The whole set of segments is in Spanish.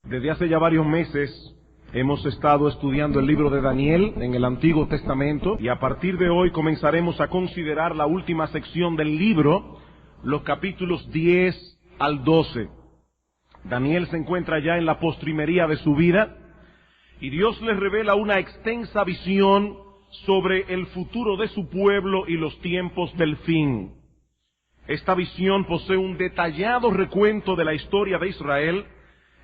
Desde hace ya varios meses hemos estado estudiando el libro de Daniel en el Antiguo Testamento y a partir de hoy comenzaremos a considerar la última sección del libro, los capítulos 10 al 12. Daniel se encuentra ya en la postrimería de su vida y Dios le revela una extensa visión sobre el futuro de su pueblo y los tiempos del fin. Esta visión posee un detallado recuento de la historia de Israel,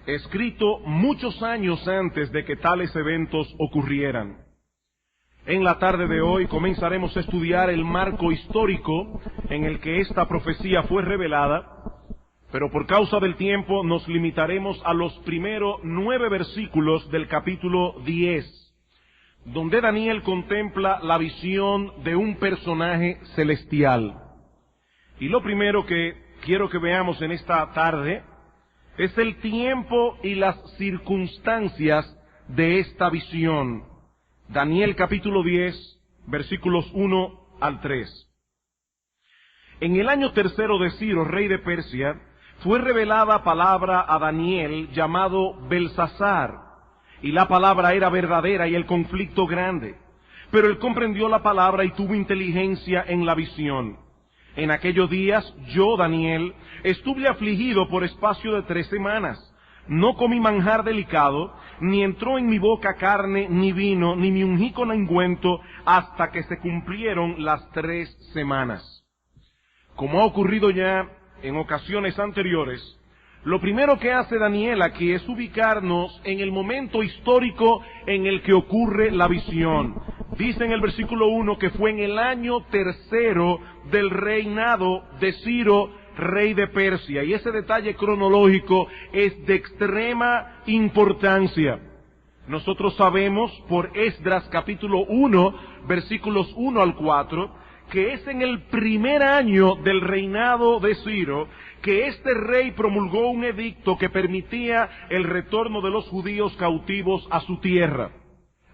escrito muchos años antes de que tales eventos ocurrieran. En la tarde de hoy comenzaremos a estudiar el marco histórico en el que esta profecía fue revelada, pero por causa del tiempo nos limitaremos a los primeros 9 versículos del capítulo 10, donde Daniel contempla la visión de un personaje celestial. Y lo primero que quiero que veamos en esta tarde es el tiempo y las circunstancias de esta visión. Daniel capítulo 10, versículos 1 al 3. En el año tercero de Ciro, rey de Persia, fue revelada palabra a Daniel llamado Belsasar, y la palabra era verdadera y el conflicto grande. Pero él comprendió la palabra y tuvo inteligencia en la visión. En aquellos días, yo, Daniel, estuve afligido por espacio de 3 semanas. No comí manjar delicado, ni entró en mi boca carne, ni vino, ni me ungí con ungüento, hasta que se cumplieron las 3 semanas. Como ha ocurrido ya en ocasiones anteriores, lo primero que hace Daniel aquí es ubicarnos en el momento histórico en el que ocurre la visión. Dice en el versículo 1 que fue en el año tercero del reinado de Ciro, rey de Persia. Y ese detalle cronológico es de extrema importancia. Nosotros sabemos por Esdras capítulo 1, versículos 1 al 4, que es en el primer año del reinado de Ciro que este rey promulgó un edicto que permitía el retorno de los judíos cautivos a su tierra.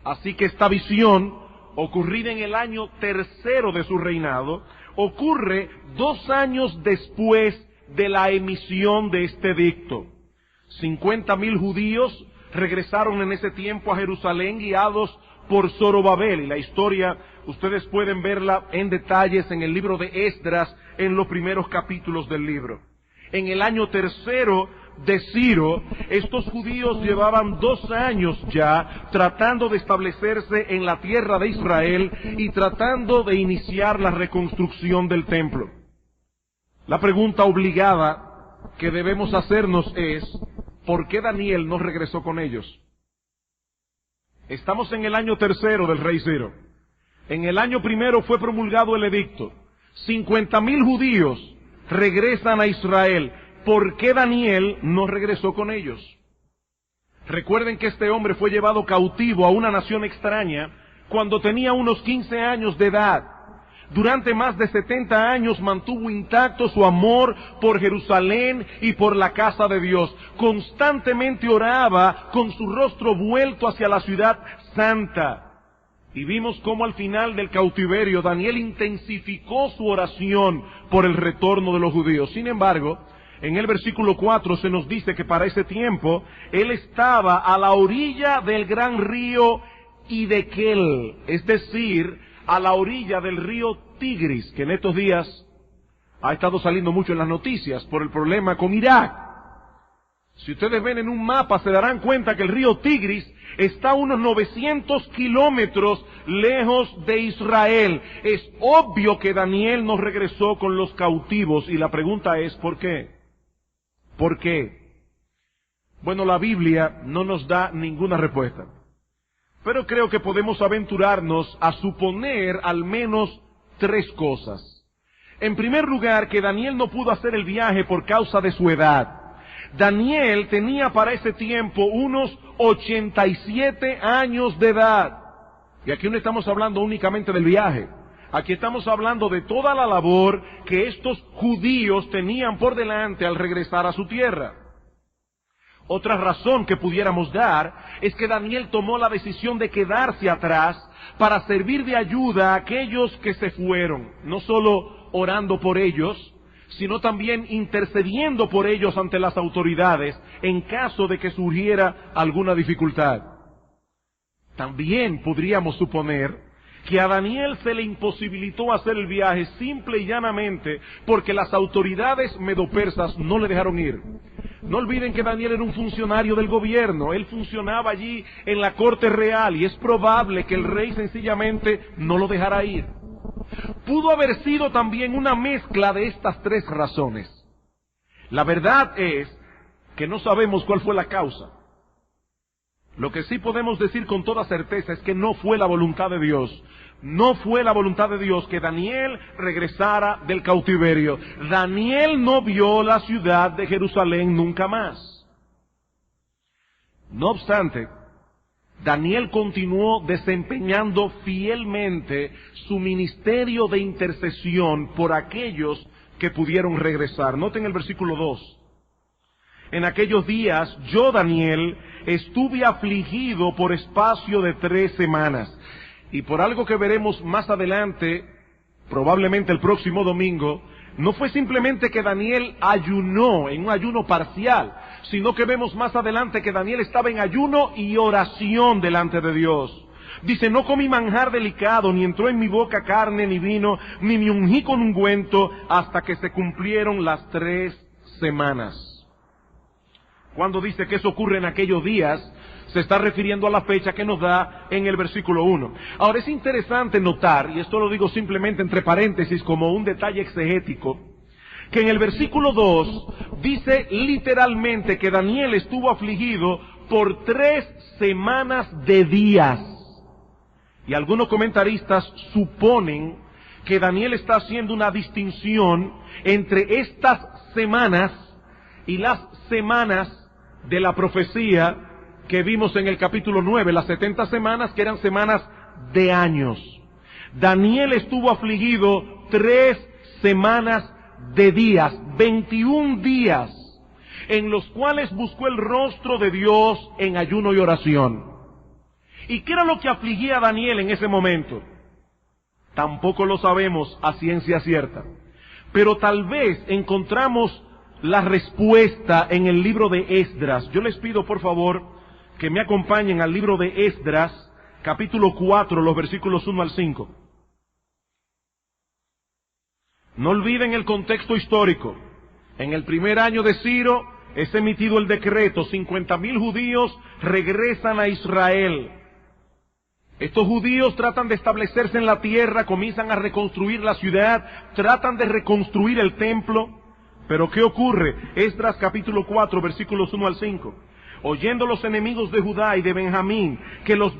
Así que esta visión, ocurrida en el año tercero de su reinado, ocurre 2 años después de la emisión de este edicto. 50,000 judíos regresaron en ese tiempo a Jerusalén guiados por Zorobabel, y la historia ustedes pueden verla en detalles en el libro de Esdras, en los primeros capítulos del libro. En el año tercero de Ciro, estos judíos llevaban 2 años ya tratando de establecerse en la tierra de Israel y tratando de iniciar la reconstrucción del templo. La pregunta obligada que debemos hacernos es, ¿por qué Daniel no regresó con ellos? Estamos en el año tercero del rey Ciro. En el año primero fue promulgado el edicto. 50,000 judíos regresan a Israel. ¿Por qué Daniel no regresó con ellos? Recuerden que este hombre fue llevado cautivo a una nación extraña cuando tenía unos 15 años de edad. Durante más de 70 años mantuvo intacto su amor por Jerusalén y por la casa de Dios. Constantemente oraba con su rostro vuelto hacia la ciudad santa. Y vimos cómo al final del cautiverio Daniel intensificó su oración por el retorno de los judíos. Sin embargo, en el versículo 4 se nos dice que para ese tiempo él estaba a la orilla del gran río Hiddekel, es decir, a la orilla del río Tigris, que en estos días ha estado saliendo mucho en las noticias por el problema con Irak. Si ustedes ven en un mapa se darán cuenta que el río Tigris está a unos 900 kilómetros lejos de Israel. Es obvio que Daniel no regresó con los cautivos y la pregunta es ¿por qué? ¿Por qué? Bueno, la Biblia no nos da ninguna respuesta, pero creo que podemos aventurarnos a suponer al menos 3 cosas. En primer lugar, que Daniel no pudo hacer el viaje por causa de su edad. Daniel tenía para ese tiempo unos 87 años de edad. Y aquí no estamos hablando únicamente del viaje. Aquí estamos hablando de toda la labor que estos judíos tenían por delante al regresar a su tierra. Otra razón que pudiéramos dar es que Daniel tomó la decisión de quedarse atrás para servir de ayuda a aquellos que se fueron, no solo orando por ellos, sino también intercediendo por ellos ante las autoridades en caso de que surgiera alguna dificultad. También podríamos suponer que a Daniel se le imposibilitó hacer el viaje simple y llanamente porque las autoridades medopersas no le dejaron ir. No olviden que Daniel era un funcionario del gobierno, él funcionaba allí en la corte real y es probable que el rey sencillamente no lo dejara ir. Pudo haber sido también una mezcla de estas tres razones. La verdad es que no sabemos cuál fue la causa. Lo que sí podemos decir con toda certeza es que no fue la voluntad de Dios. No fue la voluntad de Dios que Daniel regresara del cautiverio. Daniel no vio la ciudad de Jerusalén nunca más. No obstante, Daniel continuó desempeñando fielmente su ministerio de intercesión por aquellos que pudieron regresar. Noten el versículo 2. En aquellos días, yo, Daniel, estuve afligido por espacio de 3 semanas. Y por algo que veremos más adelante, probablemente el próximo domingo, no fue simplemente que Daniel ayunó en un ayuno parcial, sino que vemos más adelante que Daniel estaba en ayuno y oración delante de Dios. Dice, no comí manjar delicado, ni entró en mi boca carne ni vino, ni me ungí con ungüento, hasta que se cumplieron las 3 semanas. Cuando dice que eso ocurre en aquellos días, se está refiriendo a la fecha que nos da en el versículo 1. Ahora es interesante notar, y esto lo digo simplemente entre paréntesis como un detalle exegético, que en el versículo 2 dice literalmente que Daniel estuvo afligido por 3 semanas de días. Y algunos comentaristas suponen que Daniel está haciendo una distinción entre estas semanas y las semanas de la profecía que vimos en el capítulo 9, las 70 semanas que eran semanas de años. Daniel estuvo afligido 3 semanas de días, 21 días, en los cuales buscó el rostro de Dios en ayuno y oración. ¿Y qué era lo que afligía a Daniel en ese momento? Tampoco lo sabemos a ciencia cierta, pero tal vez encontramos la respuesta en el libro de Esdras. Yo les pido por favor que me acompañen al libro de Esdras, capítulo 4, los versículos 1 al 5. No olviden el contexto histórico. En el primer año de Ciro es emitido el decreto, 50,000 judíos regresan a Israel. Estos judíos tratan de establecerse en la tierra, comienzan a reconstruir la ciudad, tratan de reconstruir el templo. Pero ¿qué ocurre? Esdras capítulo 4, versículos 1 al 5. Oyendo los enemigos de Judá y de Benjamín que los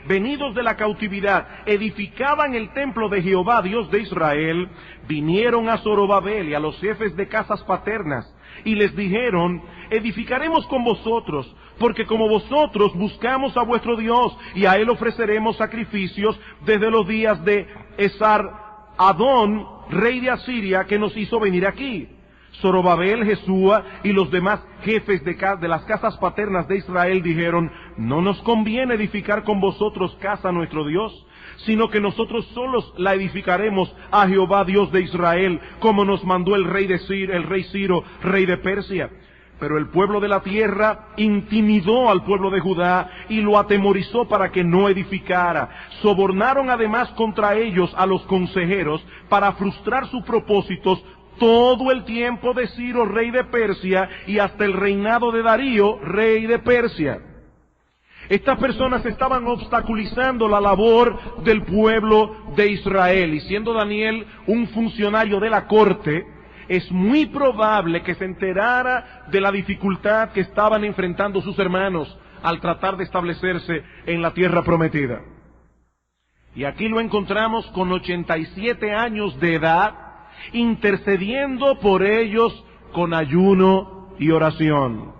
venidos de la cautividad edificaban el templo de Jehová, Dios de Israel, vinieron a Zorobabel y a los jefes de casas paternas y les dijeron, edificaremos con vosotros, porque como vosotros buscamos a vuestro Dios y a él ofreceremos sacrificios desde los días de Esar-Adón, rey de Asiria, que nos hizo venir aquí. Zorobabel, Jesúa y los demás jefes de las casas paternas de Israel dijeron, no nos conviene edificar con vosotros casa a nuestro Dios, sino que nosotros solos la edificaremos a Jehová Dios de Israel, como nos mandó el rey Ciro, rey de Persia. Pero el pueblo de la tierra intimidó al pueblo de Judá y lo atemorizó para que no edificara. Sobornaron además contra ellos a los consejeros para frustrar sus propósitos todo el tiempo de Ciro, rey de Persia, y hasta el reinado de Darío, rey de Persia. Estas personas estaban obstaculizando la labor del pueblo de Israel, y siendo Daniel un funcionario de la corte, es muy probable que se enterara de la dificultad que estaban enfrentando sus hermanos al tratar de establecerse en la tierra prometida. Y aquí lo encontramos con 87 años de edad, intercediendo por ellos con ayuno y oración.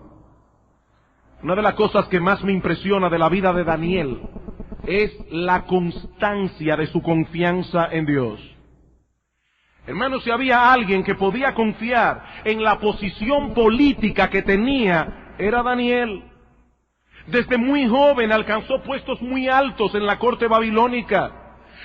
Una de las cosas que más me impresiona de la vida de Daniel es la constancia de su confianza en Dios. Hermanos, si había alguien que podía confiar en la posición política que tenía, era Daniel. Desde muy joven alcanzó puestos muy altos en la corte babilónica.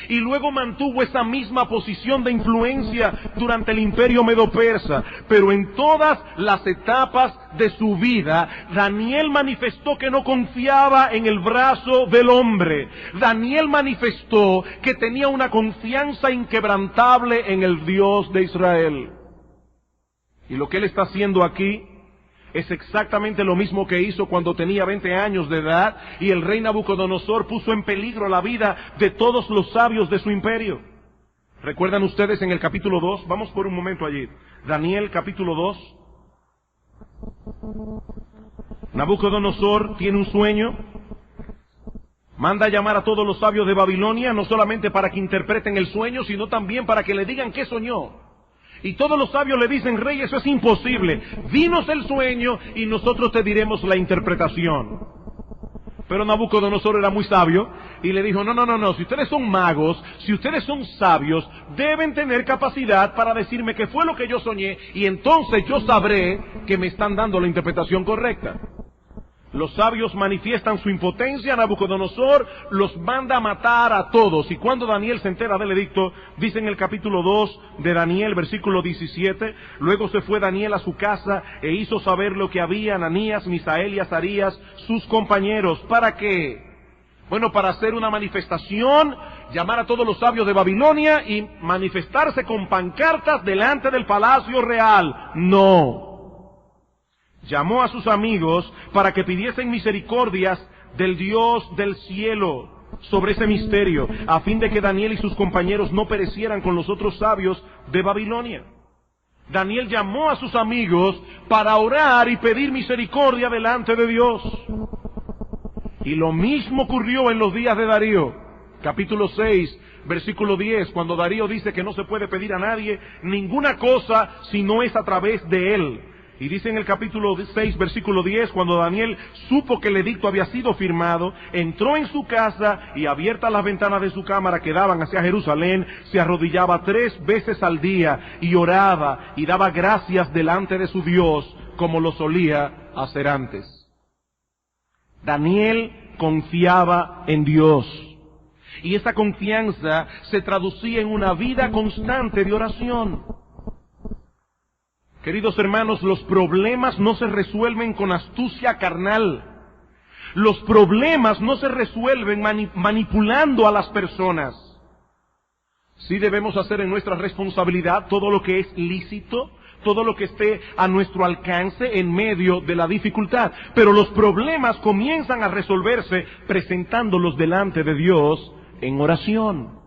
y luego mantuvo esa misma posición de influencia durante el imperio medo-persa. Pero en todas las etapas de su vida, Daniel manifestó que no confiaba en el brazo del hombre. Daniel manifestó que tenía una confianza inquebrantable en el Dios de Israel. Y lo que él está haciendo aquí es exactamente lo mismo que hizo cuando tenía 20 años de edad y el rey Nabucodonosor puso en peligro la vida de todos los sabios de su imperio. ¿Recuerdan ustedes en el capítulo 2? Vamos por un momento allí. Daniel capítulo 2. Nabucodonosor tiene un sueño. Manda a llamar a todos los sabios de Babilonia, no solamente para que interpreten el sueño, sino también para que le digan qué soñó. Y todos los sabios le dicen: rey, eso es imposible. Dinos el sueño y nosotros te diremos la interpretación. Pero Nabucodonosor era muy sabio y le dijo: no, si ustedes son magos, si ustedes son sabios, deben tener capacidad para decirme qué fue lo que yo soñé y entonces yo sabré que me están dando la interpretación correcta. Los sabios manifiestan su impotencia. Nabucodonosor los manda a matar a todos. Y cuando Daniel se entera del edicto, dice en el capítulo 2 de Daniel, versículo 17, luego se fue Daniel a su casa e hizo saber lo que había Ananías, Misael y Azarías, sus compañeros. ¿Para qué? Bueno, para hacer una manifestación, llamar a todos los sabios de Babilonia y manifestarse con pancartas delante del palacio real. No. Llamó a sus amigos para que pidiesen misericordias del Dios del cielo sobre ese misterio, a fin de que Daniel y sus compañeros no perecieran con los otros sabios de Babilonia. Daniel llamó a sus amigos para orar y pedir misericordia delante de Dios. Y lo mismo ocurrió en los días de Darío, capítulo 6, versículo 10, cuando Darío dice que no se puede pedir a nadie ninguna cosa si no es a través de él. Y dice en el capítulo 6, versículo 10, cuando Daniel supo que el edicto había sido firmado, entró en su casa y abiertas las ventanas de su cámara que daban hacia Jerusalén, se arrodillaba 3 veces al día y oraba y daba gracias delante de su Dios como lo solía hacer antes. Daniel confiaba en Dios y esa confianza se traducía en una vida constante de oración. Queridos hermanos, los problemas no se resuelven con astucia carnal. Los problemas no se resuelven manipulando a las personas. Sí debemos hacer en nuestra responsabilidad todo lo que es lícito, todo lo que esté a nuestro alcance en medio de la dificultad. Pero los problemas comienzan a resolverse presentándolos delante de Dios en oración.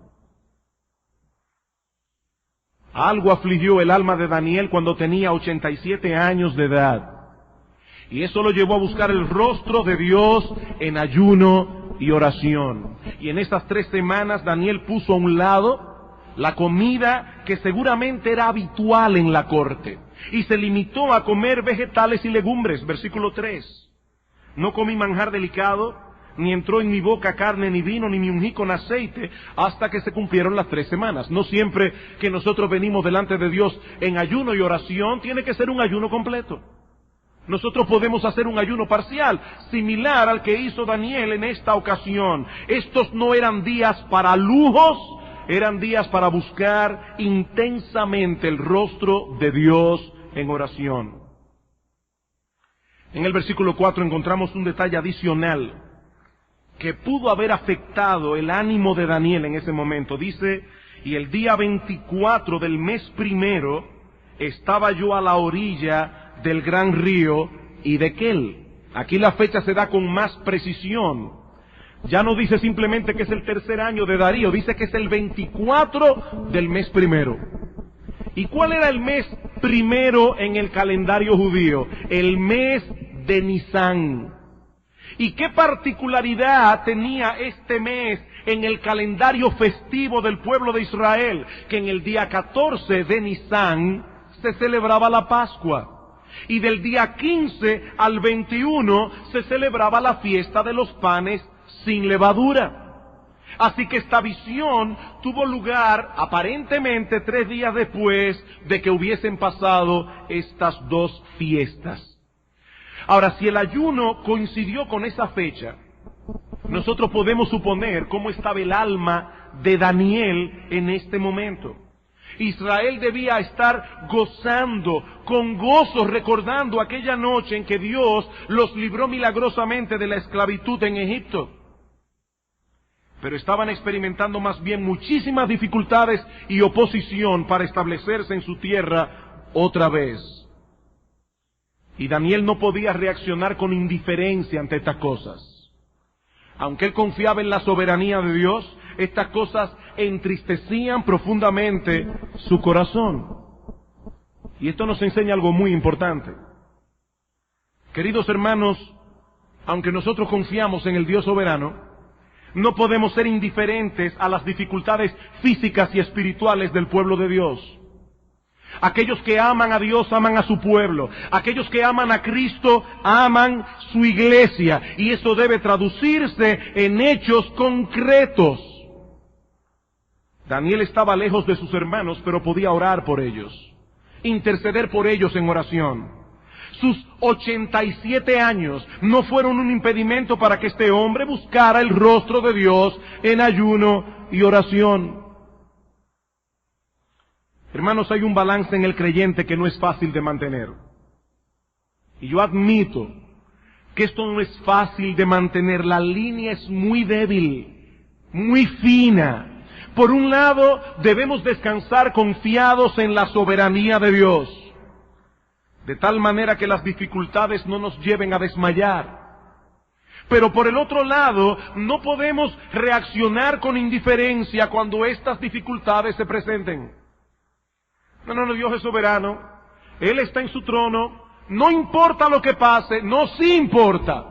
Algo afligió el alma de Daniel cuando tenía 87 años de edad. Y eso lo llevó a buscar el rostro de Dios en ayuno y oración. Y en esas 3 semanas Daniel puso a un lado la comida que seguramente era habitual en la corte. Y se limitó a comer vegetales y legumbres. Versículo 3. No comí manjar delicado, ni entró en mi boca carne, ni vino, ni me ungí con aceite, hasta que se cumplieron las 3 semanas. No siempre que nosotros venimos delante de Dios en ayuno y oración, tiene que ser un ayuno completo. Nosotros podemos hacer un ayuno parcial, similar al que hizo Daniel en esta ocasión. Estos no eran días para lujos, eran días para buscar intensamente el rostro de Dios en oración. En el versículo 4 encontramos un detalle adicional que pudo haber afectado el ánimo de Daniel en ese momento. Dice: y el día 24 del mes primero estaba yo a la orilla del gran río Hiddekel. Aquí la fecha se da con más precisión. Ya no dice simplemente que es el 3er año de Darío, dice que es el 24 del mes primero. ¿Y cuál era el mes primero en el calendario judío? El mes de Nisán. ¿Y qué particularidad tenía este mes en el calendario festivo del pueblo de Israel? Que en el día 14 de Nisán se celebraba la Pascua. Y del día 15 al 21 se celebraba la fiesta de los panes sin levadura. Así que esta visión tuvo lugar aparentemente 3 días después de que hubiesen pasado estas 2 fiestas. Ahora, si el ayuno coincidió con esa fecha, nosotros podemos suponer cómo estaba el alma de Daniel en este momento. Israel debía estar gozando, con gozo, recordando aquella noche en que Dios los libró milagrosamente de la esclavitud en Egipto. Pero estaban experimentando más bien muchísimas dificultades y oposición para establecerse en su tierra otra vez. Y Daniel no podía reaccionar con indiferencia ante estas cosas. Aunque él confiaba en la soberanía de Dios, estas cosas entristecían profundamente su corazón. Y esto nos enseña algo muy importante. Queridos hermanos, aunque nosotros confiamos en el Dios soberano, no podemos ser indiferentes a las dificultades físicas y espirituales del pueblo de Dios. Aquellos que aman a Dios aman a su pueblo. Aquellos que aman a Cristo aman su iglesia. Y eso debe traducirse en hechos concretos. Daniel estaba lejos de sus hermanos, pero podía orar por ellos, interceder por ellos en oración. Sus 87 años no fueron un impedimento para que este hombre buscara el rostro de Dios en ayuno y oración. Hermanos, hay un balance en el creyente que no es fácil de mantener. Y yo admito que esto no es fácil de mantener. La línea es muy débil, muy fina. Por un lado, debemos descansar confiados en la soberanía de Dios, de tal manera que las dificultades no nos lleven a desmayar. Pero por el otro lado, no podemos reaccionar con indiferencia cuando estas dificultades se presenten. No, Dios es soberano, Él está en su trono, no importa lo que pase, no, sí importa.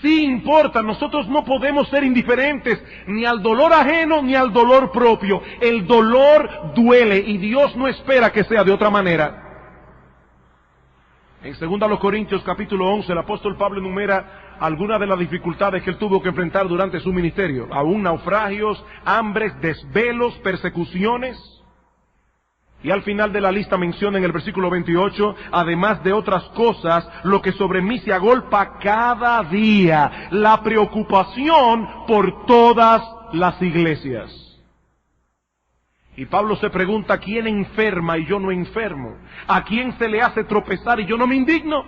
Sí importa, nosotros no podemos ser indiferentes ni al dolor ajeno ni al dolor propio. El dolor duele y Dios no espera que sea de otra manera. En 2 Corintios capítulo 11, el apóstol Pablo enumera algunas de las dificultades que él tuvo que enfrentar durante su ministerio. Aún naufragios, hambres, desvelos, persecuciones. Y al final de la lista menciona en el versículo 28, además de otras cosas, lo que sobre mí se agolpa cada día, la preocupación por todas las iglesias. Y Pablo se pregunta, ¿a quién enferma y yo no enfermo? ¿A quién se le hace tropezar y yo no me indigno?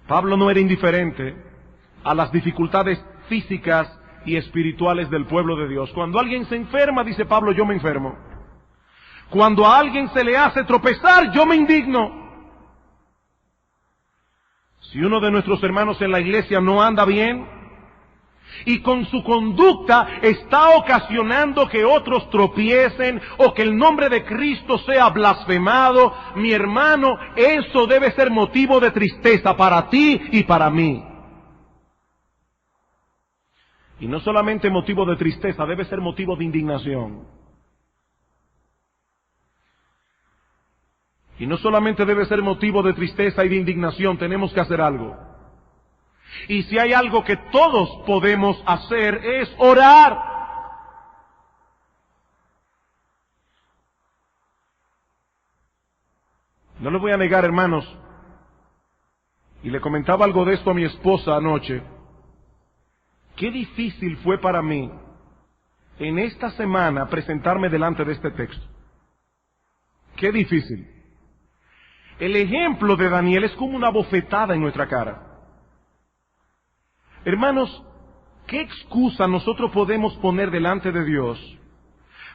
Pablo no era indiferente a las dificultades físicas y espirituales del pueblo de Dios. Cuando alguien se enferma, dice Pablo, yo me enfermo. Cuando a alguien se le hace tropezar, yo me indigno. Si uno de nuestros hermanos en la iglesia no anda bien, y con su conducta está ocasionando que otros tropiecen, o que el nombre de Cristo sea blasfemado, mi hermano, eso debe ser motivo de tristeza para ti y para mí. Y no solamente motivo de tristeza, debe ser motivo de indignación. Y no solamente debe ser motivo de tristeza y de indignación, tenemos que hacer algo. Y si hay algo que todos podemos hacer es orar. No les voy a negar, hermanos, y le comentaba algo de esto a mi esposa anoche. Qué difícil fue para mí en esta semana presentarme delante de este texto. Qué difícil. El ejemplo de Daniel es como una bofetada en nuestra cara. Hermanos, ¿qué excusa nosotros podemos poner delante de Dios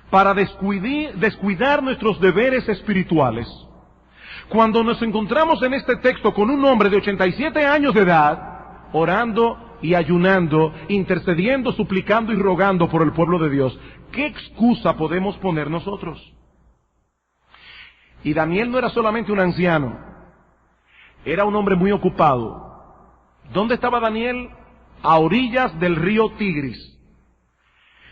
para descuidar nuestros deberes espirituales? Cuando nos encontramos en este texto con un hombre de 87 años de edad, orando y ayunando, intercediendo, suplicando y rogando por el pueblo de Dios. ¿Qué excusa podemos poner nosotros? Y Daniel no era solamente un anciano, era un hombre muy ocupado. ¿Dónde estaba Daniel? A orillas del río Tigris.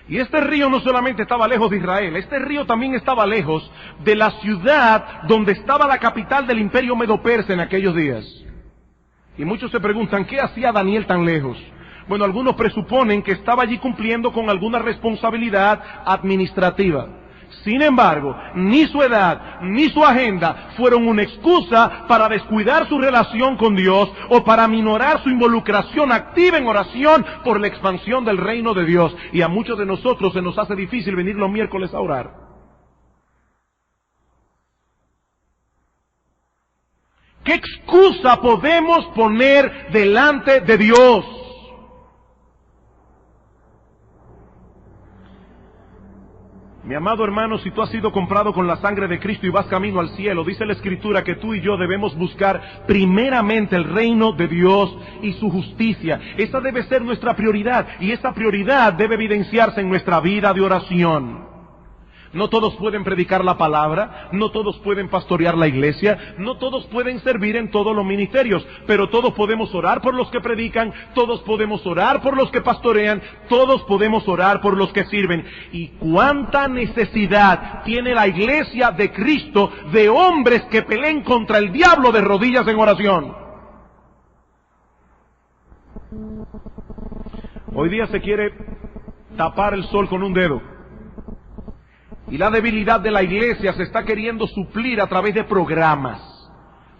Y este río no solamente estaba lejos de Israel, este río también estaba lejos de la ciudad donde estaba la capital del imperio medo-persa en aquellos días. Y muchos se preguntan, ¿qué hacía Daniel tan lejos? Bueno, algunos presuponen que estaba allí cumpliendo con alguna responsabilidad administrativa. Sin embargo, ni su edad, ni su agenda fueron una excusa para descuidar su relación con Dios o para minorar su involucración activa en oración por la expansión del reino de Dios. Y a muchos de nosotros se nos hace difícil venir los miércoles a orar. ¿Qué excusa podemos poner delante de Dios? Mi amado hermano, si tú has sido comprado con la sangre de Cristo y vas camino al cielo, dice la Escritura que tú y yo debemos buscar primeramente el reino de Dios y su justicia. Esa debe ser nuestra prioridad, y esa prioridad debe evidenciarse en nuestra vida de oración. No todos pueden predicar la palabra, no todos pueden pastorear la iglesia, no todos pueden servir en todos los ministerios, pero todos podemos orar por los que predican, todos podemos orar por los que pastorean, todos podemos orar por los que sirven. ¿Y cuánta necesidad tiene la iglesia de Cristo de hombres que peleen contra el diablo de rodillas en oración? Hoy día se quiere tapar el sol con un dedo. Y la debilidad de la iglesia se está queriendo suplir a través de programas.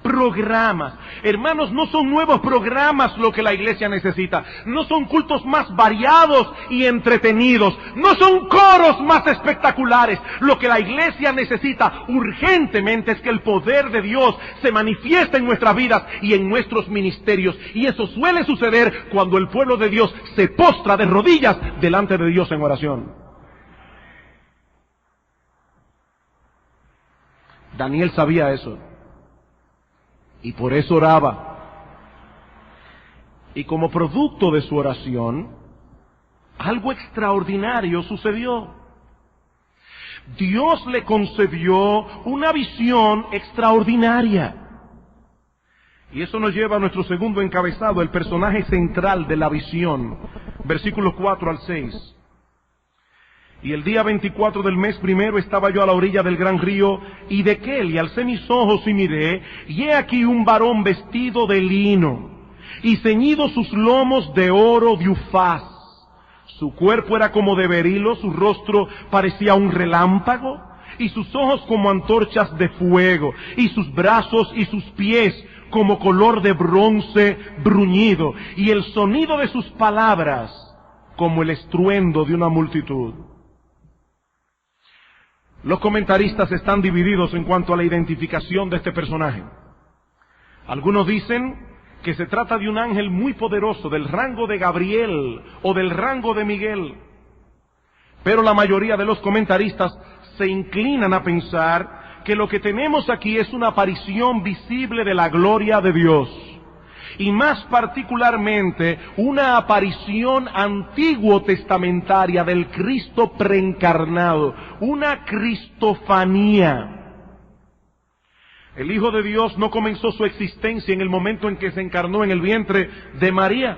Programas. Hermanos, no son nuevos programas lo que la iglesia necesita. No son cultos más variados y entretenidos. No son coros más espectaculares. Lo que la iglesia necesita urgentemente es que el poder de Dios se manifieste en nuestras vidas y en nuestros ministerios. Y eso suele suceder cuando el pueblo de Dios se postra de rodillas delante de Dios en oración. Daniel sabía eso, y por eso oraba. Y como producto de su oración, algo extraordinario sucedió. Dios le concedió una visión extraordinaria. Y eso nos lleva a nuestro segundo encabezado, el personaje central de la visión. Versículos 4 al 6. Y el día 24 del mes primero estaba yo a la orilla del gran río Hiddekel, y alcé mis ojos y miré, y he aquí un varón vestido de lino, y ceñido sus lomos de oro de Ufaz. Su cuerpo era como de berilo, su rostro parecía un relámpago, y sus ojos como antorchas de fuego, y sus brazos y sus pies como color de bronce bruñido, y el sonido de sus palabras como el estruendo de una multitud. Los comentaristas están divididos en cuanto a la identificación de este personaje. Algunos dicen que se trata de un ángel muy poderoso, del rango de Gabriel o del rango de Miguel. Pero la mayoría de los comentaristas se inclinan a pensar que lo que tenemos aquí es una aparición visible de la gloria de Dios. Y más particularmente, una aparición antiguo testamentaria del Cristo preencarnado, una cristofanía. El Hijo de Dios no comenzó su existencia en el momento en que se encarnó en el vientre de María.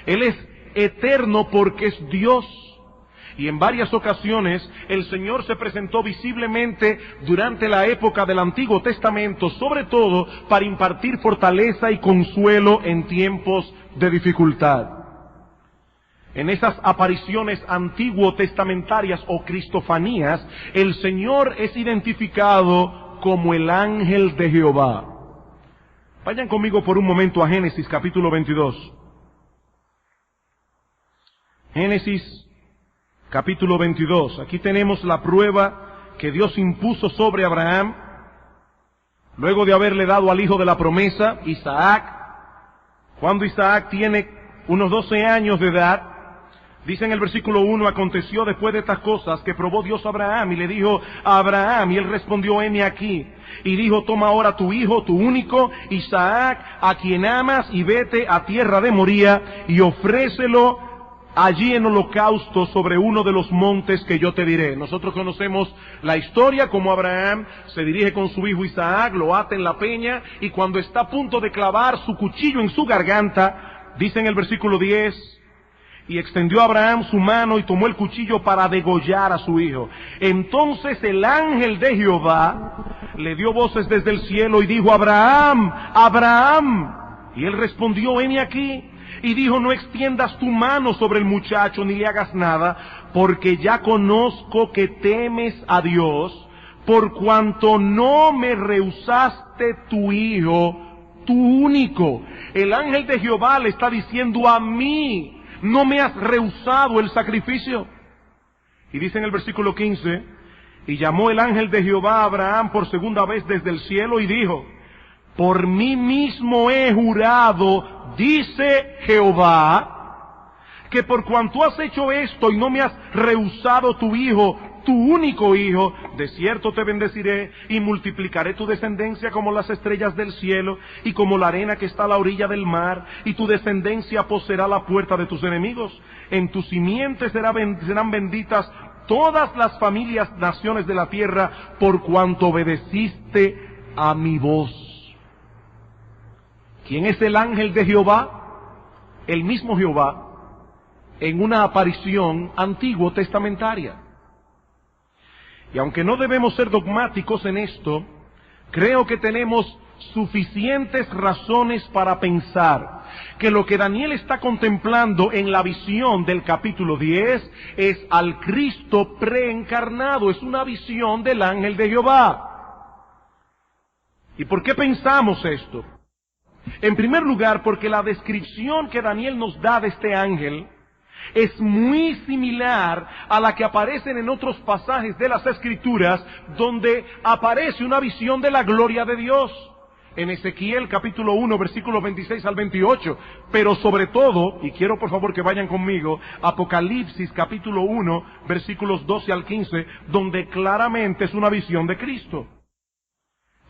Él es eterno porque es Dios. Y en varias ocasiones el Señor se presentó visiblemente durante la época del Antiguo Testamento, sobre todo para impartir fortaleza y consuelo en tiempos de dificultad. En esas apariciones antiguo-testamentarias o cristofanías, el Señor es identificado como el ángel de Jehová. Vayan conmigo por un momento a Génesis capítulo 22. Génesis capítulo 22. Aquí tenemos la prueba que Dios impuso sobre Abraham, luego de haberle dado al hijo de la promesa, Isaac. Cuando Isaac tiene unos 12 años de edad, dice en el versículo 1, aconteció después de estas cosas que probó Dios a Abraham y le dijo a Abraham, y él respondió, heme aquí. Y dijo, toma ahora tu hijo, tu único, Isaac, a quien amas, y vete a tierra de Moría, y ofrécelo allí en holocausto sobre uno de los montes que yo te diré. Nosotros conocemos la historia, como Abraham se dirige con su hijo Isaac, lo ata en la peña, y cuando está a punto de clavar su cuchillo en su garganta, dice en el versículo 10, y extendió Abraham su mano y tomó el cuchillo para degollar a su hijo. Entonces el ángel de Jehová le dio voces desde el cielo y dijo, Abraham, Abraham. Y él respondió, heme aquí. Y dijo, no extiendas tu mano sobre el muchacho ni le hagas nada, porque ya conozco que temes a Dios, por cuanto no me rehusaste tu hijo, tu único. El ángel de Jehová le está diciendo: a mí no me has rehusado el sacrificio. Y dice en el versículo 15: y llamó el ángel de Jehová a Abraham por segunda vez desde el cielo y dijo: por mí mismo he jurado, dice Jehová, que por cuanto has hecho esto y no me has rehusado tu hijo, tu único hijo, de cierto te bendeciré y multiplicaré tu descendencia como las estrellas del cielo y como la arena que está a la orilla del mar, y tu descendencia poseerá la puerta de tus enemigos. En tu simiente serán benditas todas las familias, naciones de la tierra, por cuanto obedeciste a mi voz. ¿Quién es el ángel de Jehová? El mismo Jehová, en una aparición antiguo testamentaria. Y aunque no debemos ser dogmáticos en esto, creo que tenemos suficientes razones para pensar que lo que Daniel está contemplando en la visión del capítulo 10 es al Cristo preencarnado, es una visión del ángel de Jehová. ¿Y por qué pensamos esto? En primer lugar, porque la descripción que Daniel nos da de este ángel es muy similar a la que aparecen en otros pasajes de las Escrituras, donde aparece una visión de la gloria de Dios. En Ezequiel capítulo 1, versículos 26 al 28, pero sobre todo, y quiero por favor que vayan conmigo, Apocalipsis capítulo 1, versículos 12 al 15, donde claramente es una visión de Cristo.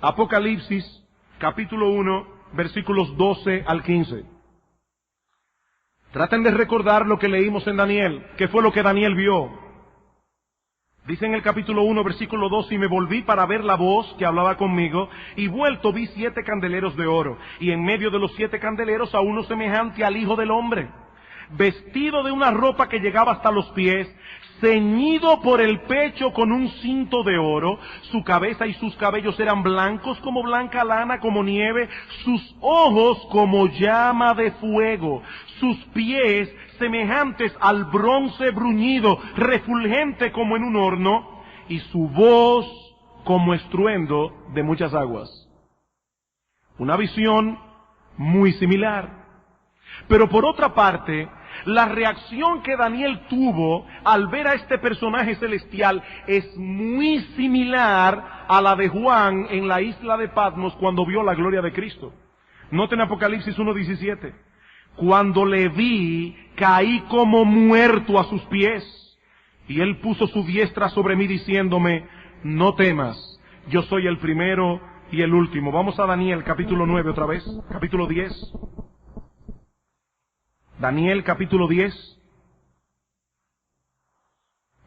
Apocalipsis capítulo 1, versículos 12 al 15. Traten de recordar lo que leímos en Daniel. ¿Qué fue lo que Daniel vio? Dice en el capítulo 1, versículo 2: y me volví para ver la voz que hablaba conmigo, y vuelto vi 7 candeleros de oro, y en medio de los 7 candeleros a uno semejante al Hijo del Hombre, vestido de una ropa que llegaba hasta los pies, ceñido por el pecho con un cinto de oro. Su cabeza y sus cabellos eran blancos como blanca lana, como nieve, sus ojos como llama de fuego, sus pies semejantes al bronce bruñido, refulgente como en un horno, y su voz como estruendo de muchas aguas. Una visión muy similar. Pero por otra parte, la reacción que Daniel tuvo al ver a este personaje celestial es muy similar a la de Juan en la isla de Patmos cuando vio la gloria de Cristo. Noten Apocalipsis 1:17. Cuando le vi, caí como muerto a sus pies, y él puso su diestra sobre mí diciéndome: no temas, yo soy el primero y el último. Vamos a Daniel capítulo 9 otra vez, capítulo 10. Daniel capítulo 10,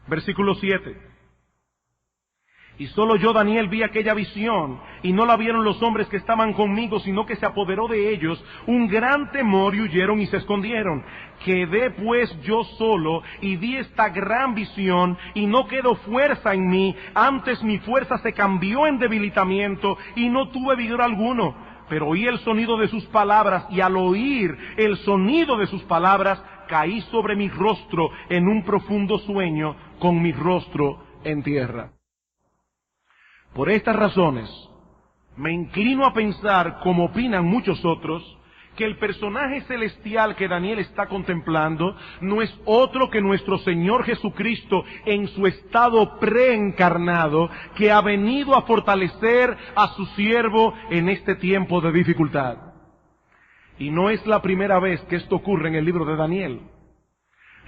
versículo 7. Y solo yo, Daniel, vi aquella visión, y no la vieron los hombres que estaban conmigo, sino que se apoderó de ellos un gran temor, y huyeron y se escondieron. Quedé pues yo solo, y vi esta gran visión, y no quedó fuerza en mí, antes mi fuerza se cambió en debilitamiento, y no tuve vigor alguno. Pero oí el sonido de sus palabras, y al oír el sonido de sus palabras, caí sobre mi rostro en un profundo sueño, con mi rostro en tierra. Por estas razones, me inclino a pensar, como opinan muchos otros, que el personaje celestial que Daniel está contemplando no es otro que nuestro Señor Jesucristo en su estado preencarnado, que ha venido a fortalecer a su siervo en este tiempo de dificultad. Y no es la primera vez que esto ocurre en el libro de Daniel.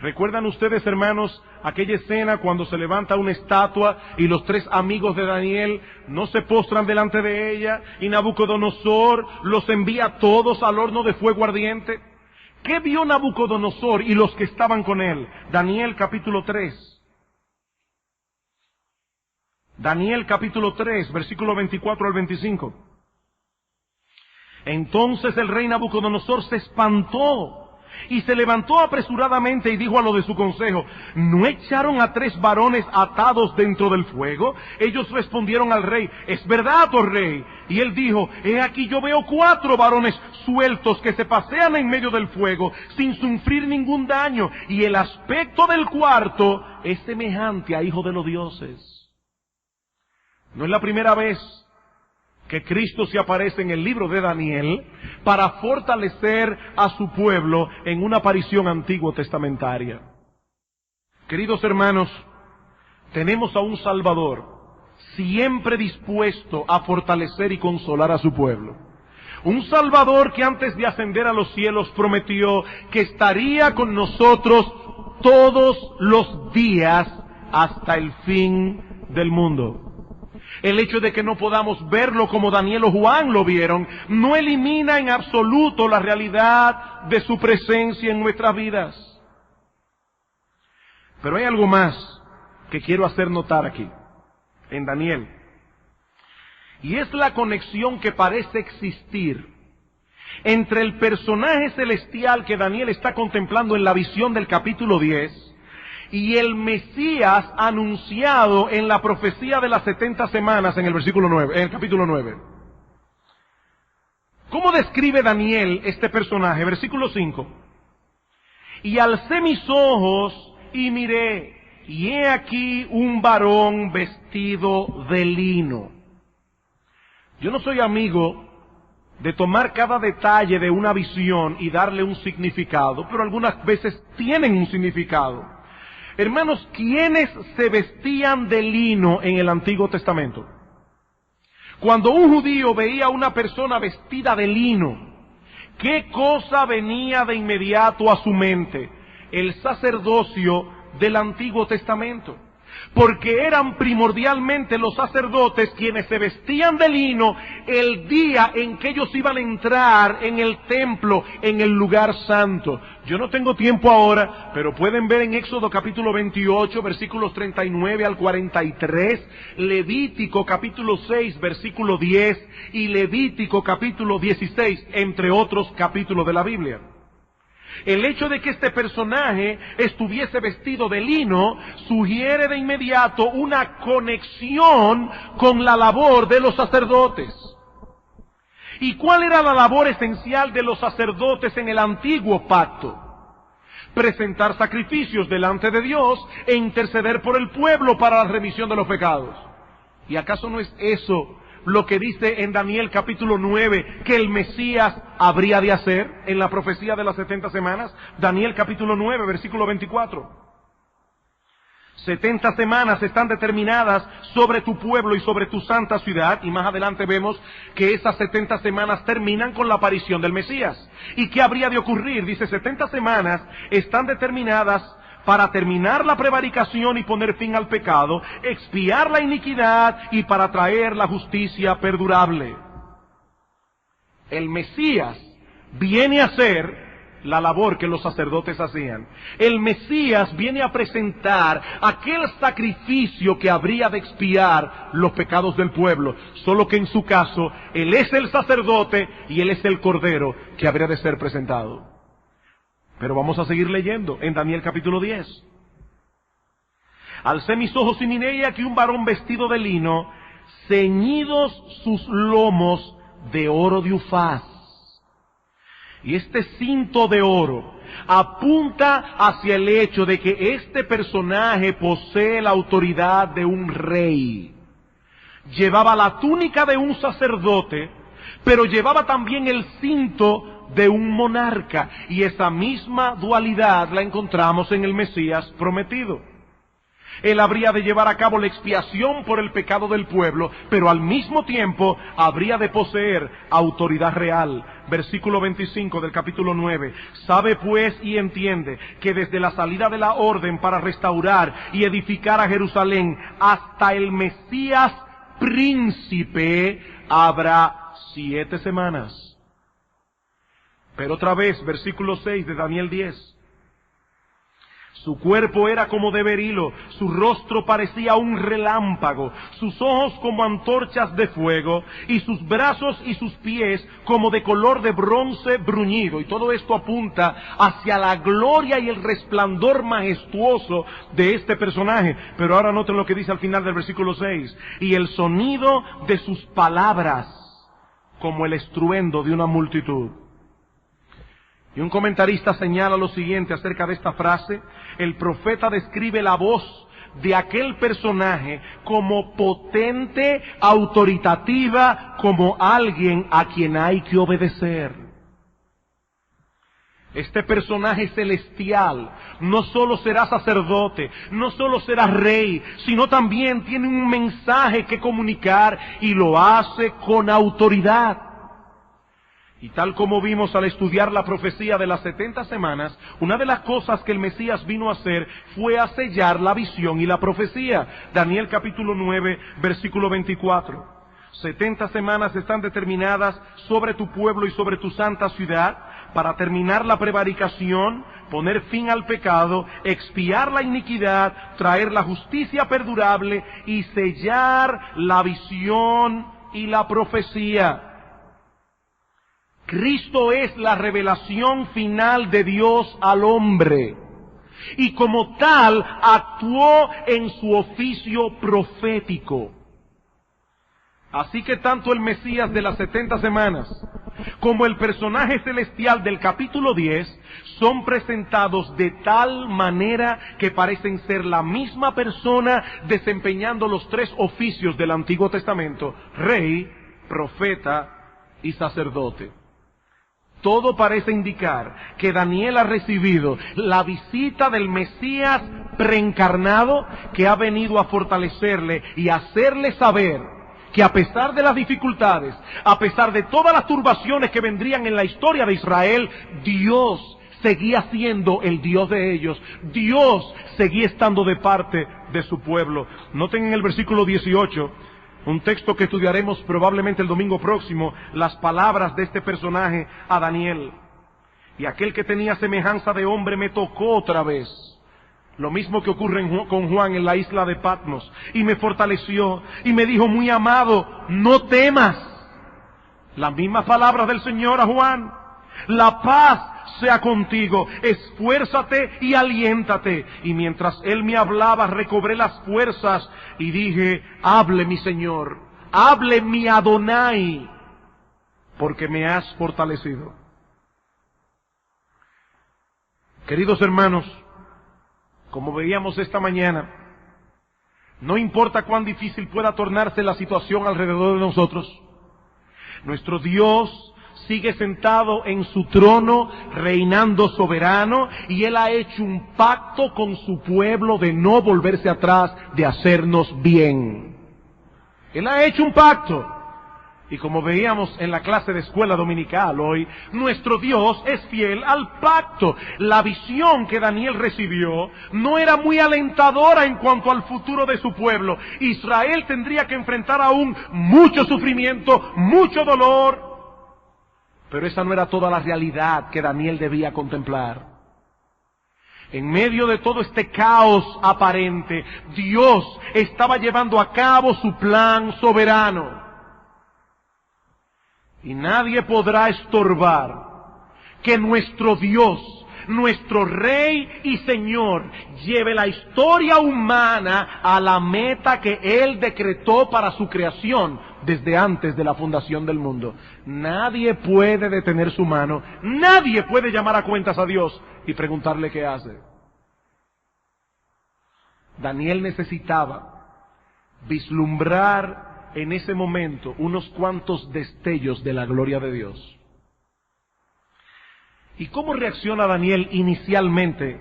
¿Recuerdan ustedes, hermanos, aquella escena cuando se levanta una estatua y los 3 amigos de Daniel no se postran delante de ella y Nabucodonosor los envía todos al horno de fuego ardiente? ¿Qué vio Nabucodonosor y los que estaban con él? Daniel capítulo 3. Daniel capítulo 3, versículo 24 al 25. Entonces el rey Nabucodonosor se espantó Y se levantó apresuradamente y dijo a los de su consejo: ¿no echaron a 3 varones atados dentro del fuego? Ellos respondieron al rey: es verdad, oh rey. Y él dijo: he aquí yo veo 4 varones sueltos que se pasean en medio del fuego sin sufrir ningún daño, y el aspecto del cuarto es semejante a hijo de los dioses. No es la primera vez que Cristo se aparece en el libro de Daniel para fortalecer a su pueblo en una aparición antiguo testamentaria. Queridos hermanos, tenemos a un Salvador siempre dispuesto a fortalecer y consolar a su pueblo. Un Salvador que antes de ascender a los cielos prometió que estaría con nosotros todos los días hasta el fin del mundo. El hecho de que no podamos verlo como Daniel o Juan lo vieron, no elimina en absoluto la realidad de su presencia en nuestras vidas. Pero hay algo más que quiero hacer notar aquí, en Daniel. Y es la conexión que parece existir entre el personaje celestial que Daniel está contemplando en la visión del capítulo 10 y el Mesías anunciado en la profecía de las 70 semanas en el versículo 9, en el capítulo 9. ¿Cómo describe Daniel este personaje? Versículo 5. Y alcé mis ojos y miré, y he aquí un varón vestido de lino. Yo no soy amigo de tomar cada detalle de una visión y darle un significado, pero algunas veces tienen un significado. Hermanos, ¿quiénes se vestían de lino en el Antiguo Testamento? Cuando un judío veía a una persona vestida de lino, ¿qué cosa venía de inmediato a su mente? El sacerdocio del Antiguo Testamento. Porque eran primordialmente los sacerdotes quienes se vestían de lino el día en que ellos iban a entrar en el templo, en el lugar santo. Yo no tengo tiempo ahora, pero pueden ver en Éxodo capítulo 28, versículos 39 al 43, Levítico capítulo 6, versículo 10, y Levítico capítulo 16, entre otros capítulos de la Biblia. El hecho de que este personaje estuviese vestido de lino sugiere de inmediato una conexión con la labor de los sacerdotes. ¿Y cuál era la labor esencial de los sacerdotes en el antiguo pacto? Presentar sacrificios delante de Dios e interceder por el pueblo para la remisión de los pecados. ¿Y acaso no es eso lo que dice en Daniel capítulo 9 que el Mesías habría de hacer en la profecía de las 70 semanas? Daniel capítulo 9, versículo 24. 70 semanas están determinadas sobre tu pueblo y sobre tu santa ciudad, y más adelante vemos que esas 70 semanas terminan con la aparición del Mesías. ¿Y qué habría de ocurrir? Dice, 70 semanas están determinadas para terminar la prevaricación y poner fin al pecado, expiar la iniquidad y para traer la justicia perdurable. El Mesías viene a hacer la labor que los sacerdotes hacían. El Mesías viene a presentar aquel sacrificio que habría de expiar los pecados del pueblo, solo que en su caso, Él es el sacerdote y Él es el cordero que habría de ser presentado. Pero vamos a seguir leyendo en Daniel capítulo 10. Alcé mis ojos y miré, y aquí un varón vestido de lino, ceñidos sus lomos de oro de Ufaz. Y este cinto de oro apunta hacia el hecho de que este personaje posee la autoridad de un rey. Llevaba la túnica de un sacerdote, pero llevaba también el cinto de un monarca, y esa misma dualidad la encontramos en el Mesías prometido. Él habría de llevar a cabo la expiación por el pecado del pueblo, pero al mismo tiempo habría de poseer autoridad real. Versículo 25 del capítulo 9. Sabe pues y entiende que desde la salida de la orden para restaurar y edificar a Jerusalén hasta el Mesías príncipe habrá 7 semanas. Pero otra vez, versículo 6 de Daniel 10. Su cuerpo era como de berilo, su rostro parecía un relámpago, sus ojos como antorchas de fuego, y sus brazos y sus pies como de color de bronce bruñido. Y todo esto apunta hacia la gloria y el resplandor majestuoso de este personaje. Pero ahora noten lo que dice al final del versículo 6. Y el sonido de sus palabras como el estruendo de una multitud. Y un comentarista señala lo siguiente acerca de esta frase: el profeta describe la voz de aquel personaje como potente, autoritativa, como alguien a quien hay que obedecer. Este personaje celestial no solo será sacerdote, no solo será rey, sino también tiene un mensaje que comunicar y lo hace con autoridad. Y tal como vimos al estudiar la profecía de las 70 semanas, una de las cosas que el Mesías vino a hacer fue a sellar la visión y la profecía. Daniel capítulo 9, versículo 24. 70 semanas están determinadas sobre tu pueblo y sobre tu santa ciudad para terminar la prevaricación, poner fin al pecado, expiar la iniquidad, traer la justicia perdurable y sellar la visión y la profecía. Cristo es la revelación final de Dios al hombre, y como tal actuó en su oficio profético. Así que tanto el Mesías de las 70 semanas como el personaje celestial del capítulo 10 son presentados de tal manera que parecen ser la misma persona desempeñando los tres oficios del Antiguo Testamento: rey, profeta y sacerdote. Todo parece indicar que Daniel ha recibido la visita del Mesías preencarnado, que ha venido a fortalecerle y hacerle saber que a pesar de las dificultades, a pesar de todas las turbaciones que vendrían en la historia de Israel, Dios seguía siendo el Dios de ellos. Dios seguía estando de parte de su pueblo. Noten en el versículo 18, un texto que estudiaremos probablemente el domingo próximo, las palabras de este personaje a Daniel. Y aquel que tenía semejanza de hombre me tocó otra vez. Lo mismo que ocurre con Juan en la isla de Patmos. Y me fortaleció y me dijo: muy amado, no temas. Las mismas palabras del Señor a Juan: la paz sea contigo, esfuérzate y aliéntate. Y mientras él me hablaba, recobré las fuerzas y dije: hable mi Señor, hable mi Adonai, porque me has fortalecido. Queridos hermanos, como veíamos esta mañana, no importa cuán difícil pueda tornarse la situación alrededor de nosotros, nuestro Dios sigue sentado en su trono, reinando soberano, y Él ha hecho un pacto con su pueblo de no volverse atrás, de hacernos bien. Él ha hecho un pacto. Y como veíamos en la clase de escuela dominical hoy, nuestro Dios es fiel al pacto. La visión que Daniel recibió no era muy alentadora en cuanto al futuro de su pueblo. Israel tendría que enfrentar aún mucho sufrimiento, mucho dolor. Pero esa no era toda la realidad que Daniel debía contemplar. En medio de todo este caos aparente, Dios estaba llevando a cabo su plan soberano. Y nadie podrá estorbar que nuestro Dios, nuestro Rey y Señor, lleve la historia humana a la meta que Él decretó para su creación desde antes de la fundación del mundo. Nadie puede detener su mano, nadie puede llamar a cuentas a Dios y preguntarle qué hace. Daniel necesitaba vislumbrar en ese momento unos cuantos destellos de la gloria de Dios. ¿Y cómo reacciona Daniel inicialmente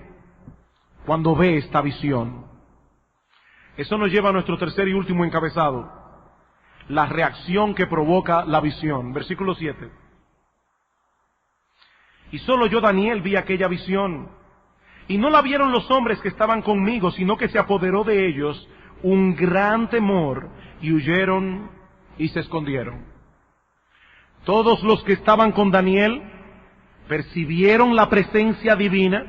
cuando ve esta visión? Eso nos lleva a nuestro tercer y último encabezado: la reacción que provoca la visión. Versículo 7. Y solo yo, Daniel, vi aquella visión, y no la vieron los hombres que estaban conmigo, sino que se apoderó de ellos un gran temor, y huyeron y se escondieron. Todos los que estaban con Daniel percibieron la presencia divina,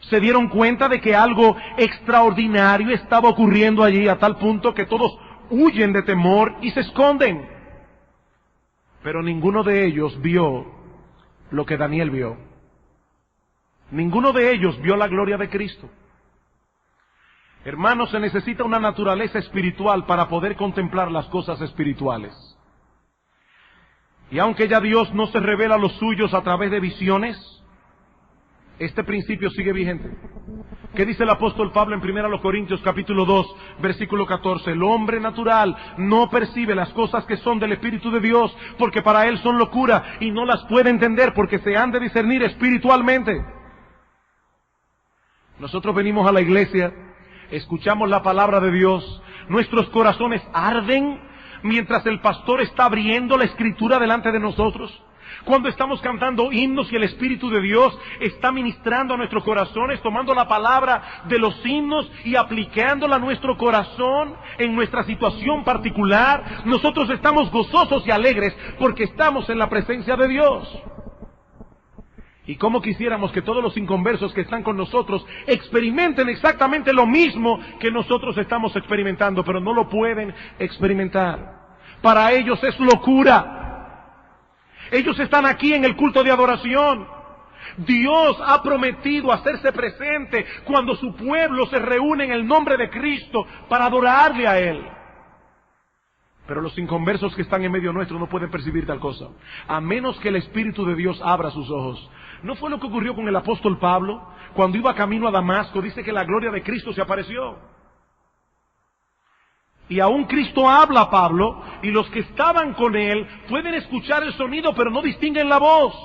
Se dieron cuenta de que algo extraordinario estaba ocurriendo allí, a tal punto que todos huyen de temor y se esconden. Pero ninguno de ellos vio lo que Daniel vio. Ninguno de ellos vio la gloria de Cristo. Hermanos, se necesita una naturaleza espiritual para poder contemplar las cosas espirituales. Y aunque ya Dios no se revela a los suyos a través de visiones, este principio sigue vigente. ¿Qué dice el apóstol Pablo en 1 Corintios capítulo 2, versículo 14? El hombre natural no percibe las cosas que son del Espíritu de Dios, porque para él son locura y no las puede entender, porque se han de discernir espiritualmente. Nosotros venimos a la iglesia, escuchamos la palabra de Dios, nuestros corazones arden mientras el pastor está abriendo la escritura delante de nosotros. Cuando estamos cantando himnos y el Espíritu de Dios está ministrando a nuestros corazones, tomando la palabra de los himnos y aplicándola a nuestro corazón en nuestra situación particular, nosotros estamos gozosos y alegres porque estamos en la presencia de Dios. Y cómo quisiéramos que todos los inconversos que están con nosotros experimenten exactamente lo mismo que nosotros estamos experimentando, pero no lo pueden experimentar. Para ellos es locura. Ellos están aquí en el culto de adoración. Dios ha prometido hacerse presente cuando su pueblo se reúne en el nombre de Cristo para adorarle a Él. Pero los inconversos que están en medio nuestro no pueden percibir tal cosa, a menos que el Espíritu de Dios abra sus ojos. ¿No fue lo que ocurrió con el apóstol Pablo? Cuando iba camino a Damasco, dice que la gloria de Cristo se apareció. Y aún Cristo habla a Pablo, y los que estaban con él pueden escuchar el sonido, pero no distinguen la voz.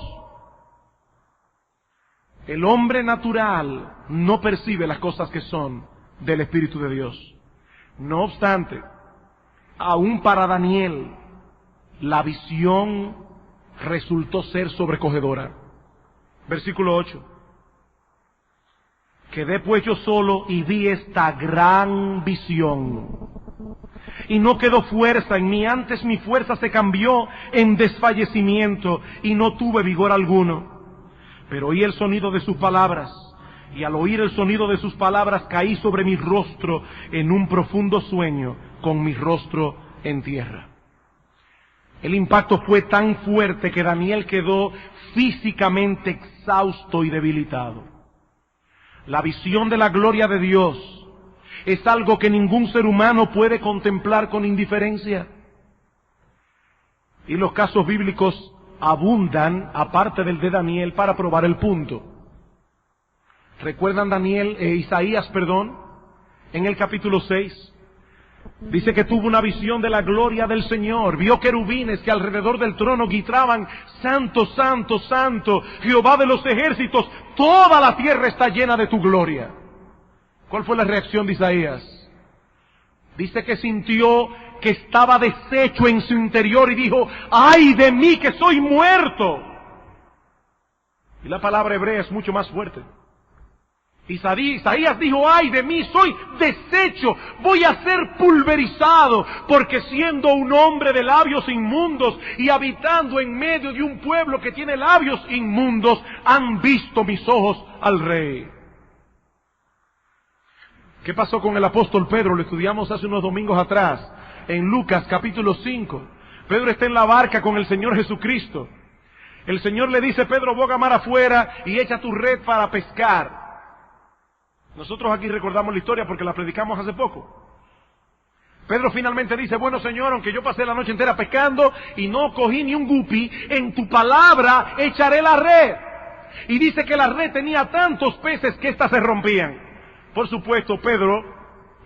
El hombre natural no percibe las cosas que son del Espíritu de Dios. No obstante, aún para Daniel, la visión resultó ser sobrecogedora. Versículo 8. Quedé pues yo solo y vi esta gran visión. Y no quedó fuerza en mí, antes mi fuerza se cambió en desfallecimiento y no tuve vigor alguno. Pero oí el sonido de sus palabras, y al oír el sonido de sus palabras caí sobre mi rostro en un profundo sueño, con mi rostro en tierra. El impacto fue tan fuerte que Daniel quedó físicamente exhausto y debilitado. La visión de la gloria de Dios es algo que ningún ser humano puede contemplar con indiferencia. Y los casos bíblicos abundan, aparte del de Daniel, para probar el punto. ¿Recuerdan Isaías, en el capítulo 6? Dice que tuvo una visión de la gloria del Señor. Vio querubines que alrededor del trono gritaban: Santo, Santo, Santo, Jehová de los ejércitos, toda la tierra está llena de tu gloria. ¿Cuál fue la reacción de Isaías? Dice que sintió que estaba deshecho en su interior y dijo: ¡ay de mí que soy muerto! Y la palabra hebrea es mucho más fuerte. Isaías dijo: ¡ay de mí, soy deshecho! Voy a ser pulverizado, porque siendo un hombre de labios inmundos y habitando en medio de un pueblo que tiene labios inmundos, han visto mis ojos al Rey. ¿Qué pasó con el apóstol Pedro? Lo estudiamos hace unos domingos atrás, en Lucas capítulo 5. Pedro está en la barca con el Señor Jesucristo. El Señor le dice: Pedro, boga mar afuera y echa tu red para pescar. Nosotros aquí recordamos la historia porque la predicamos hace poco. Pedro finalmente dice: bueno, Señor, aunque yo pasé la noche entera pescando y no cogí ni un gupi, en tu palabra echaré la red. Y dice que la red tenía tantos peces que éstas se rompían. Por supuesto, Pedro,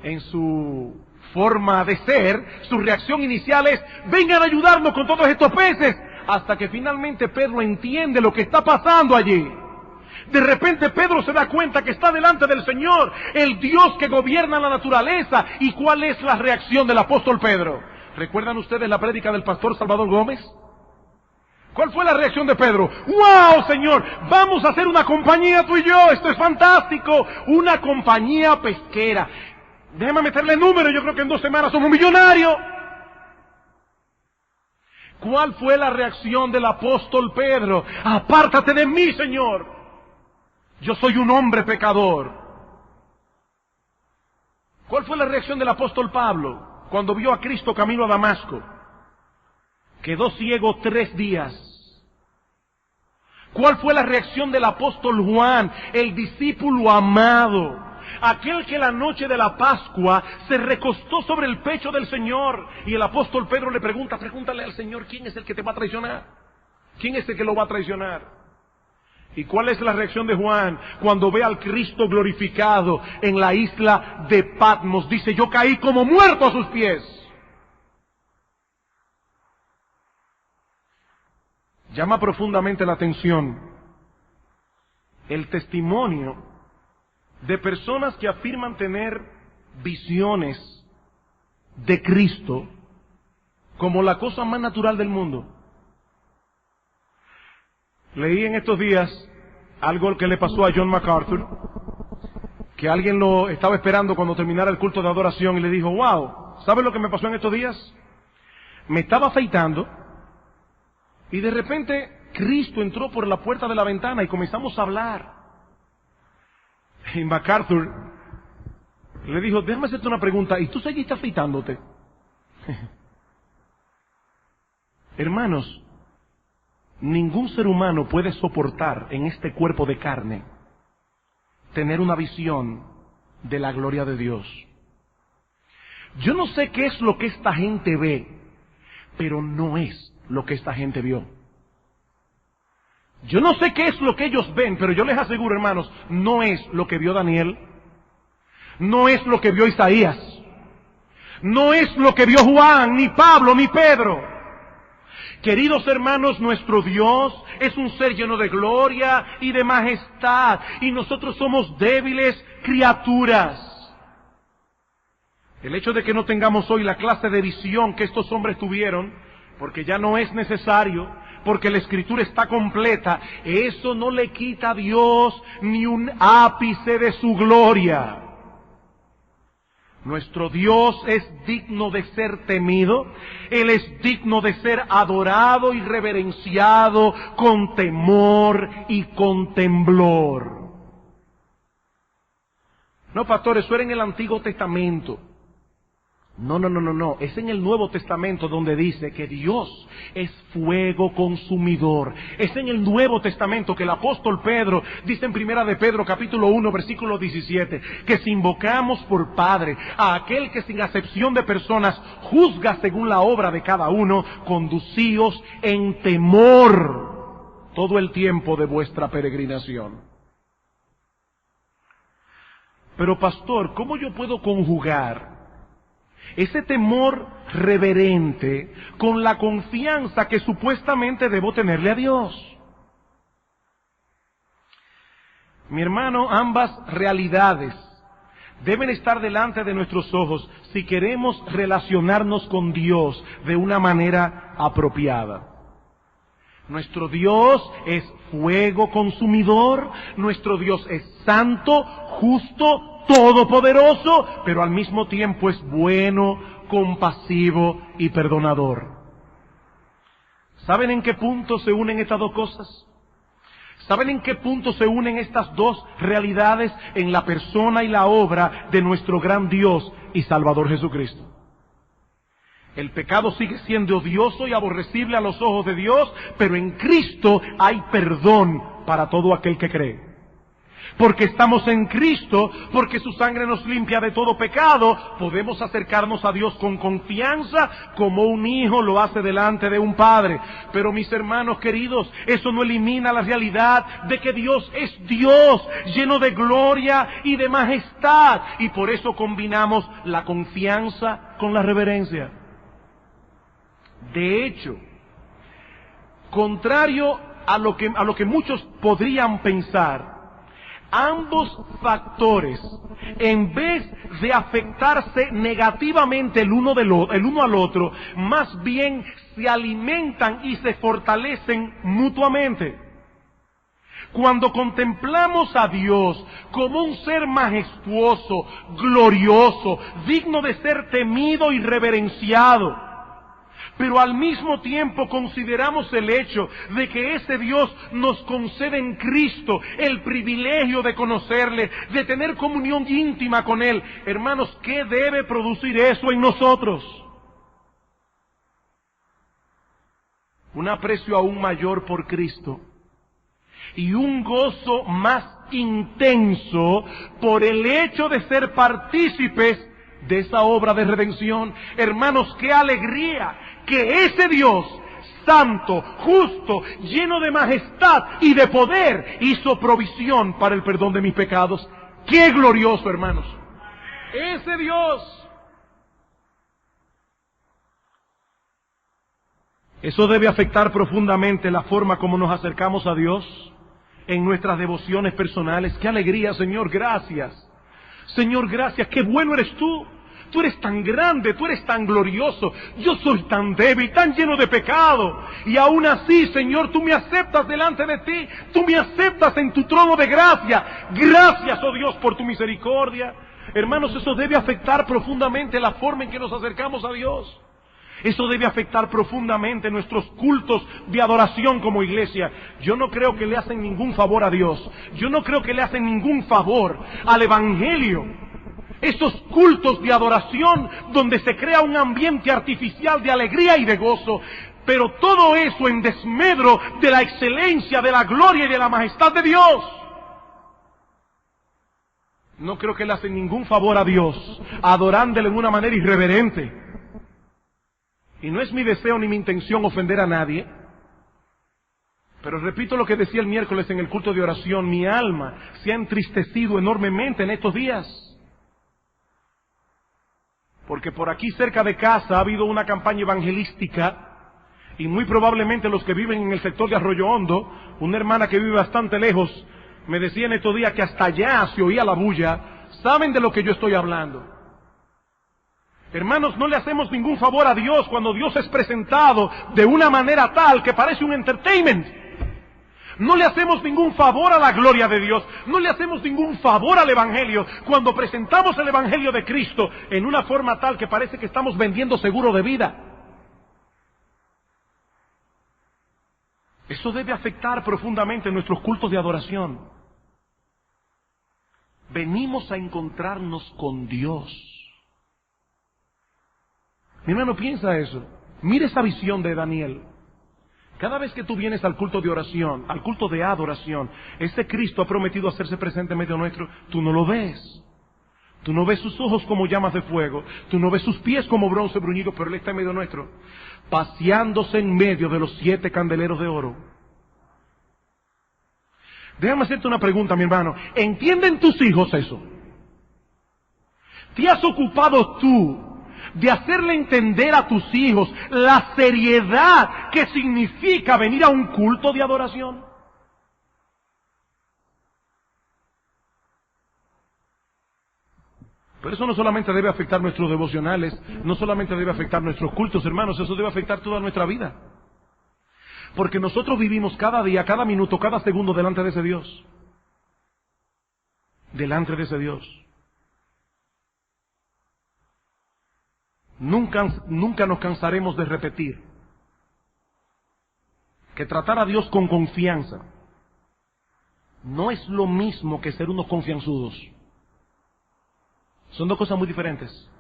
en su forma de ser, su reacción inicial es: vengan a ayudarnos con todos estos peces. Hasta que finalmente Pedro entiende lo que está pasando allí. De repente Pedro se da cuenta que está delante del Señor, el Dios que gobierna la naturaleza. ¿Y cuál es la reacción del apóstol Pedro? ¿Recuerdan ustedes la prédica del pastor Salvador Gómez? ¿Cuál fue la reacción de Pedro? ¡Wow, Señor! Vamos a hacer una compañía tú y yo. Esto es fantástico. Una compañía pesquera. Déjame meterle número. Yo creo que en 2 semanas somos millonarios. ¿Cuál fue la reacción del apóstol Pedro? Apártate de mí, Señor. Yo soy un hombre pecador. ¿Cuál fue la reacción del apóstol Pablo cuando vio a Cristo camino a Damasco? Quedó ciego 3 días. ¿Cuál fue la reacción del apóstol Juan, el discípulo amado? Aquel que la noche de la Pascua se recostó sobre el pecho del Señor. Y el apóstol Pedro le pregúntale al Señor, ¿quién es el que te va a traicionar? ¿Quién es el que lo va a traicionar? ¿Y cuál es la reacción de Juan cuando ve al Cristo glorificado en la isla de Patmos? Dice, yo caí como muerto a sus pies. Llama profundamente la atención el testimonio de personas que afirman tener visiones de Cristo como la cosa más natural del mundo. Leí en estos días algo que le pasó a John MacArthur, que alguien lo estaba esperando cuando terminara el culto de adoración y le dijo, wow, ¿sabes lo que me pasó en estos días? Me estaba afeitando y de repente Cristo entró por la puerta de la ventana y comenzamos a hablar. Y MacArthur le dijo, déjame hacerte una pregunta, ¿y tú seguiste afeitándote? Hermanos, ningún ser humano puede soportar en este cuerpo de carne tener una visión de la gloria de Dios. Yo no sé qué es lo que esta gente ve, pero no es lo que esta gente vio. Yo no sé qué es lo que ellos ven, pero yo les aseguro, hermanos, no es lo que vio Daniel, no es lo que vio Isaías, no es lo que vio Juan, ni Pablo, ni Pedro. Queridos hermanos, nuestro Dios es un ser lleno de gloria y de majestad, y nosotros somos débiles criaturas. El hecho de que no tengamos hoy la clase de visión que estos hombres tuvieron, porque ya no es necesario, porque la Escritura está completa, eso no le quita a Dios ni un ápice de su gloria. Nuestro Dios es digno de ser temido, Él es digno de ser adorado y reverenciado con temor y con temblor. No, pastor, eso era en el Antiguo Testamento. No. Es en el Nuevo Testamento donde dice que Dios es fuego consumidor. Es en el Nuevo Testamento que el apóstol Pedro dice en Primera de Pedro, capítulo 1, versículo 17, que si invocamos por Padre a aquel que sin acepción de personas juzga según la obra de cada uno, conducíos en temor todo el tiempo de vuestra peregrinación. Pero pastor, ¿cómo yo puedo conjugar ese temor reverente con la confianza que supuestamente debo tenerle a Dios? Mi hermano, ambas realidades deben estar delante de nuestros ojos si queremos relacionarnos con Dios de una manera apropiada. Nuestro Dios es fuego consumidor, nuestro Dios es santo, justo, todopoderoso, pero al mismo tiempo es bueno, compasivo y perdonador. ¿Saben en qué punto se unen estas dos cosas? ¿Saben en qué punto se unen estas dos realidades? En la persona y la obra de nuestro gran Dios y Salvador Jesucristo. El pecado sigue siendo odioso y aborrecible a los ojos de Dios, pero en Cristo hay perdón para todo aquel que cree. Porque estamos en Cristo, porque su sangre nos limpia de todo pecado, podemos acercarnos a Dios con confianza, como un hijo lo hace delante de un padre. Pero mis hermanos queridos, eso no elimina la realidad de que Dios es Dios, lleno de gloria y de majestad, y por eso combinamos la confianza con la reverencia. De hecho, contrario a lo que muchos podrían pensar, ambos factores, en vez de afectarse negativamente el uno al otro, más bien se alimentan y se fortalecen mutuamente. Cuando contemplamos a Dios como un ser majestuoso, glorioso, digno de ser temido y reverenciado, pero al mismo tiempo consideramos el hecho de que ese Dios nos concede en Cristo el privilegio de conocerle, de tener comunión íntima con Él. Hermanos, ¿qué debe producir eso en nosotros? Un aprecio aún mayor por Cristo y un gozo más intenso por el hecho de ser partícipes de esa obra de redención. Hermanos, qué alegría que ese Dios santo, justo, lleno de majestad y de poder, hizo provisión para el perdón de mis pecados. ¡Qué glorioso, hermanos! Ese Dios. Eso debe afectar profundamente la forma como nos acercamos a Dios en nuestras devociones personales. ¡Qué alegría, Señor! Gracias. Señor, gracias. ¡Qué bueno eres tú! Tú eres tan grande, tú eres tan glorioso. Yo soy tan débil, tan lleno de pecado. Y aún así, Señor, tú me aceptas delante de ti. Tú me aceptas en tu trono de gracia. Gracias, oh Dios, por tu misericordia. Hermanos, eso debe afectar profundamente la forma en que nos acercamos a Dios. Eso debe afectar profundamente nuestros cultos de adoración como iglesia. Yo no creo que le hacen ningún favor a Dios. Yo no creo que le hacen ningún favor al Evangelio. Esos cultos de adoración donde se crea un ambiente artificial de alegría y de gozo, pero todo eso en desmedro de la excelencia, de la gloria y de la majestad de Dios. No creo que le hacen ningún favor a Dios, adorándole de una manera irreverente. Y no es mi deseo ni mi intención ofender a nadie, pero repito lo que decía el miércoles en el culto de oración: mi alma se ha entristecido enormemente en estos días. Porque por aquí cerca de casa ha habido una campaña evangelística, y muy probablemente los que viven en el sector de Arroyo Hondo, una hermana que vive bastante lejos, me decía en estos días que hasta allá se oía la bulla. ¿Saben de lo que yo estoy hablando? Hermanos, no le hacemos ningún favor a Dios cuando Dios es presentado de una manera tal que parece un entertainment. No le hacemos ningún favor a la gloria de Dios. No le hacemos ningún favor al Evangelio cuando presentamos el Evangelio de Cristo en una forma tal que parece que estamos vendiendo seguro de vida. Eso debe afectar profundamente nuestros cultos de adoración. Venimos a encontrarnos con Dios. Mi hermano, piensa eso. Mire esa visión de Daniel. Cada vez que tú vienes al culto de oración, al culto de adoración, ese Cristo ha prometido hacerse presente en medio nuestro. Tú no lo ves. Tú no ves sus ojos como llamas de fuego. Tú no ves sus pies como bronce bruñido, pero Él está en medio nuestro, paseándose en medio de los 7 candeleros de oro. Déjame hacerte una pregunta, mi hermano. ¿Entienden tus hijos eso? ¿Te has ocupado tú de hacerle entender a tus hijos la seriedad que significa venir a un culto de adoración? Pero eso no solamente debe afectar nuestros devocionales, no solamente debe afectar nuestros cultos, hermanos, eso debe afectar toda nuestra vida. Porque nosotros vivimos cada día, cada minuto, cada segundo delante de ese Dios. Delante de ese Dios. Nunca nos cansaremos de repetir que tratar a Dios con confianza no es lo mismo que ser unos confianzudos. Son dos cosas muy diferentes.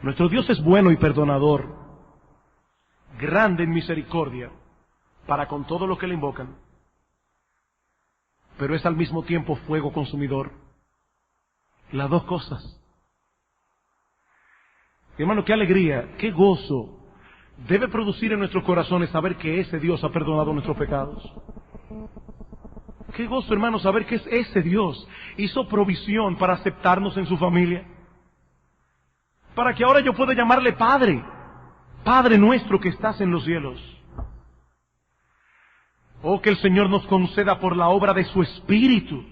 Nuestro Dios es bueno y perdonador, grande en misericordia para con todos los que le invocan, pero es al mismo tiempo fuego consumidor. Las dos cosas. Hermano, qué alegría, qué gozo debe producir en nuestros corazones saber que ese Dios ha perdonado nuestros pecados. Qué gozo, hermano, saber que ese Dios hizo provisión para aceptarnos en su familia. Para que ahora yo pueda llamarle Padre. Padre nuestro que estás en los cielos. Oh, que el Señor nos conceda por la obra de su Espíritu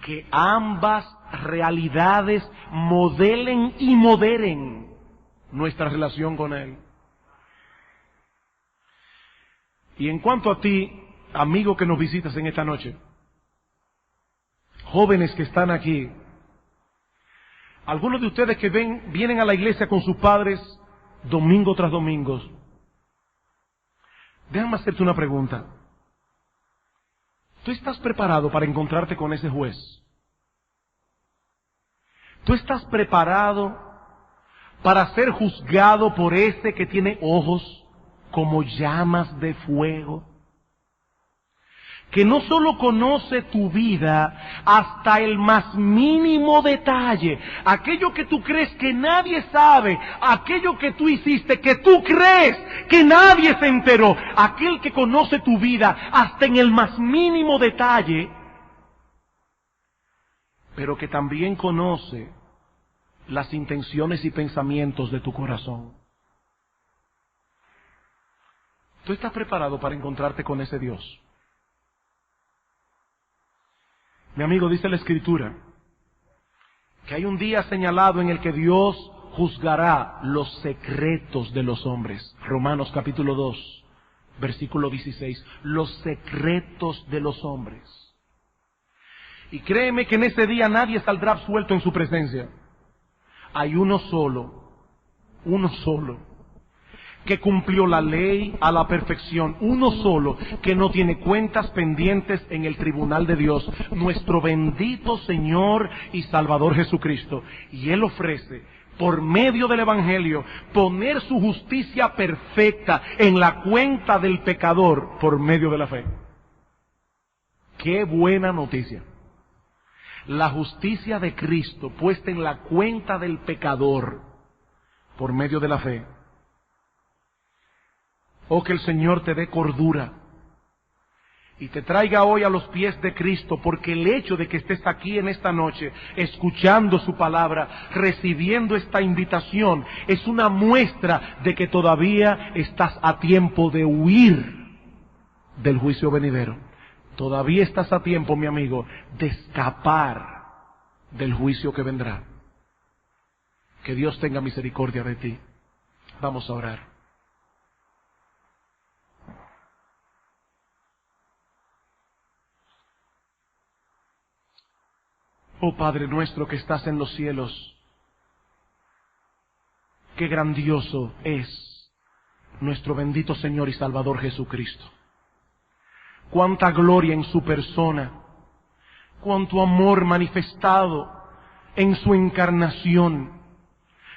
que ambas realidades modelen y moderen nuestra relación con Él. Y en cuanto a ti, amigo que nos visitas en esta noche, jóvenes que están aquí, algunos de ustedes que vienen a la iglesia con sus padres domingo tras domingo. Déjame hacerte una pregunta. ¿Tú estás preparado para encontrarte con ese juez? ¿Tú estás preparado para ser juzgado por ese que tiene ojos como llamas de fuego? Que no solo conoce tu vida hasta el más mínimo detalle, aquello que tú crees que nadie sabe, aquello que tú hiciste que tú crees que nadie se enteró, aquel que conoce tu vida hasta en el más mínimo detalle, pero que también conoce las intenciones y pensamientos de tu corazón. ¿Tú estás preparado para encontrarte con ese Dios? Mi amigo, dice la Escritura que hay un día señalado en el que Dios juzgará los secretos de los hombres. Romanos capítulo 2, versículo 16. Los secretos de los hombres. Y créeme que en ese día nadie saldrá absuelto en su presencia. Hay uno solo, que cumplió la ley a la perfección, uno solo que no tiene cuentas pendientes en el tribunal de Dios, nuestro bendito Señor y Salvador Jesucristo. Y Él ofrece, por medio del Evangelio, poner su justicia perfecta en la cuenta del pecador por medio de la fe. ¡Qué buena noticia! La justicia de Cristo puesta en la cuenta del pecador por medio de la fe. Oh, que el Señor te dé cordura y te traiga hoy a los pies de Cristo, porque el hecho de que estés aquí en esta noche, escuchando su palabra, recibiendo esta invitación, es una muestra de que todavía estás a tiempo de huir del juicio venidero. Todavía estás a tiempo, mi amigo, de escapar del juicio que vendrá. Que Dios tenga misericordia de ti. Vamos a orar. Oh Padre nuestro que estás en los cielos, qué grandioso es nuestro bendito Señor y Salvador Jesucristo. Cuánta gloria en su persona, cuánto amor manifestado en su encarnación,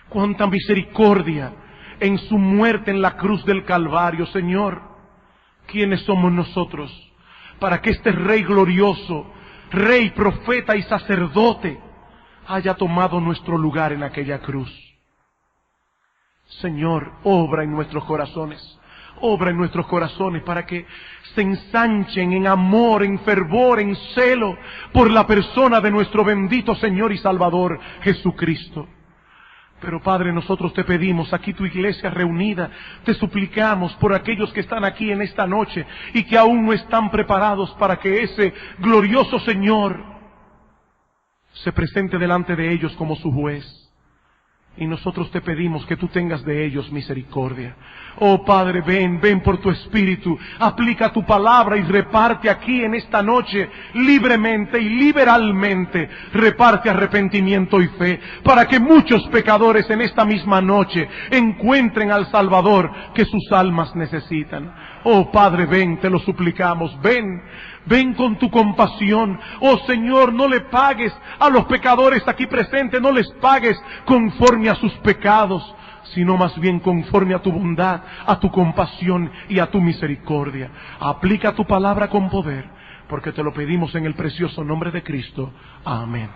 cuánta misericordia en su muerte en la cruz del Calvario. Señor, ¿quiénes somos nosotros para que este Rey glorioso, Rey, profeta y sacerdote, haya tomado nuestro lugar en aquella cruz? Señor, obra en nuestros corazones. Obra en nuestros corazones para que se ensanchen en amor, en fervor, en celo por la persona de nuestro bendito Señor y Salvador Jesucristo. Pero Padre, nosotros te pedimos, aquí tu iglesia reunida, te suplicamos por aquellos que están aquí en esta noche y que aún no están preparados para que ese glorioso Señor se presente delante de ellos como su juez. Y nosotros te pedimos que tú tengas de ellos misericordia. Oh Padre, ven por tu Espíritu, aplica tu palabra y reparte aquí en esta noche libremente y liberalmente, reparte arrepentimiento y fe, para que muchos pecadores en esta misma noche encuentren al Salvador que sus almas necesitan. Oh Padre, ven, te lo suplicamos, ven con tu compasión. Oh Señor, no le pagues a los pecadores aquí presentes, no les pagues conforme a sus pecados, sino más bien conforme a tu bondad, a tu compasión y a tu misericordia. Aplica tu palabra con poder, porque te lo pedimos en el precioso nombre de Cristo. Amén.